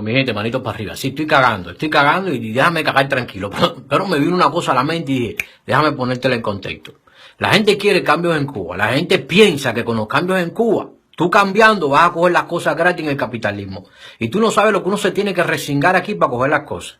Mi gente, manito para arriba. Sí, estoy cagando y déjame cagar tranquilo. Pero me vino una cosa a la mente y dije, déjame ponértela en contexto. La gente quiere cambios en Cuba. La gente piensa que con los cambios en Cuba, tú cambiando vas a coger las cosas gratis en el capitalismo. Y tú no sabes lo que uno se tiene que resingar aquí para coger las cosas.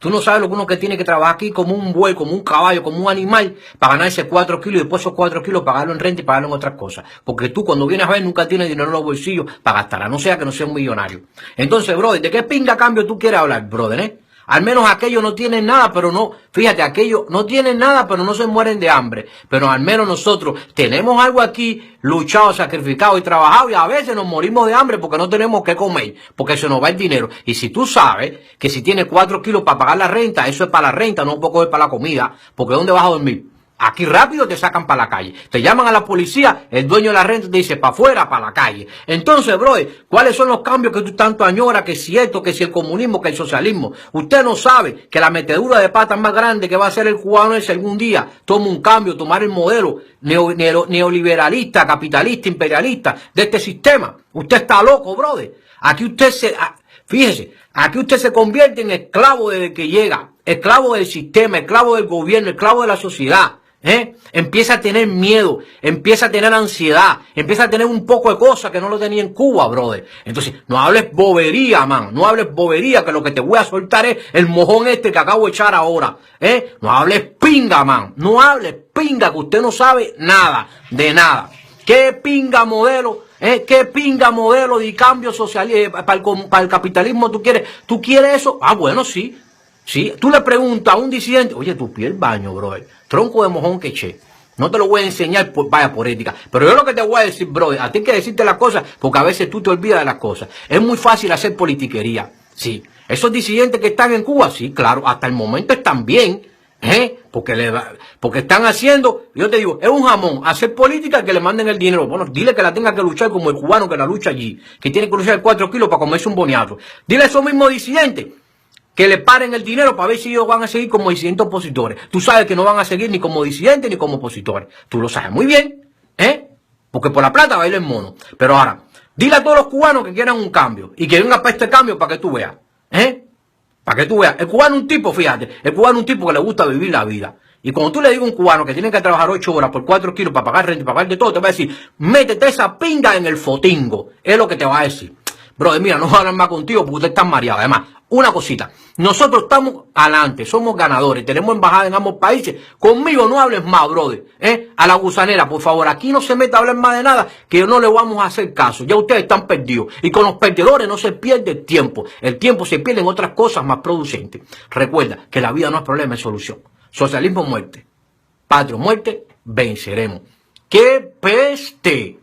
Tú no sabes lo que uno que tiene que trabajar aquí como un buey, como un caballo, como un animal, para ganarse 4 kilos y después esos 4 kilos pagarlo en renta y pagarlo en otras cosas. Porque tú cuando vienes a ver nunca tienes dinero en los bolsillos para gastar, a no sea que no sea un millonario. Entonces, brother, ¿de qué pinga cambio tú quieres hablar, brother, Al menos aquellos no tienen nada, pero no, fíjate, aquellos no tienen nada, pero no se mueren de hambre. Pero al menos nosotros tenemos algo aquí, luchado, sacrificado y trabajado, y a veces nos morimos de hambre porque no tenemos que comer, porque se nos va el dinero. Y si tú sabes que si tienes 4 kilos para pagar la renta, eso es para la renta, no puedo coger para la comida, porque ¿dónde vas a dormir? Aquí rápido te sacan para la calle. Te llaman a la policía, el dueño de la renta te dice, para afuera, para la calle. Entonces, brother, ¿cuáles son los cambios que tú tanto añoras? Que si esto, que si el comunismo, que el socialismo. Usted no sabe que la metedura de pata más grande que va a hacer el cubano es algún día toma un cambio, tomar el modelo neoliberalista, capitalista, imperialista de este sistema. Usted está loco, brother. Aquí usted fíjese, aquí usted se convierte en esclavo desde que llega. Esclavo del sistema, esclavo del gobierno, esclavo de la sociedad. Empieza a tener miedo, empieza a tener ansiedad, empieza a tener un poco de cosas que no lo tenía en Cuba, brother. Entonces, no hables bobería, man, no hables bobería, que lo que te voy a soltar es el mojón este que acabo de echar ahora, No hables pinga, man, no hables pinga, que usted no sabe nada, de nada. ¿Qué pinga modelo? ¿Qué pinga modelo de cambio social para el capitalismo tú quieres? ¿Tú quieres eso? Ah, bueno, sí. Sí, tú le preguntas a un disidente, oye, tu piel baño, brother, tronco de mojón que eché. No te lo voy a enseñar, vaya, por ética. Pero yo lo que te voy a decir, brother, a ti hay que decirte las cosas, porque a veces tú te olvidas de las cosas. Es muy fácil hacer politiquería, sí. Esos disidentes que están en Cuba, sí, claro, hasta el momento están bien, porque están haciendo, yo te digo, es un jamón, hacer política que le manden el dinero. Bueno, dile que la tenga que luchar como el cubano que la lucha allí, que tiene que luchar 4 kilos para comerse un boniato. Dile a esos mismos disidentes que le paren el dinero para ver si ellos van a seguir como disidentes opositores. Tú sabes que no van a seguir ni como disidentes ni como opositores. Tú lo sabes muy bien, porque por la plata baila el mono. Pero ahora, dile a todos los cubanos que quieran un cambio y que venga para este cambio para que tú veas, Para que tú veas. El cubano es un tipo, fíjate, el cubano es un tipo que le gusta vivir la vida. Y cuando tú le digas a un cubano que tiene que trabajar 8 horas por 4 kilos para pagar renta y pagar de todo, te va a decir, métete esa pinga en el fotingo. Es lo que te va a decir. Brother, mira, no voy a hablar más contigo porque usted está mareado. Además, una cosita, nosotros estamos adelante, somos ganadores, tenemos embajada en ambos países. Conmigo no hables más, brother, A la gusanera, por favor, aquí no se meta a hablar más de nada, que no le vamos a hacer caso. Ya ustedes están perdidos. Y con los perdedores no se pierde el tiempo. El tiempo se pierde en otras cosas más producentes. Recuerda que la vida no es problema, es solución. Socialismo, muerte. Patria, muerte, venceremos. ¡Qué peste!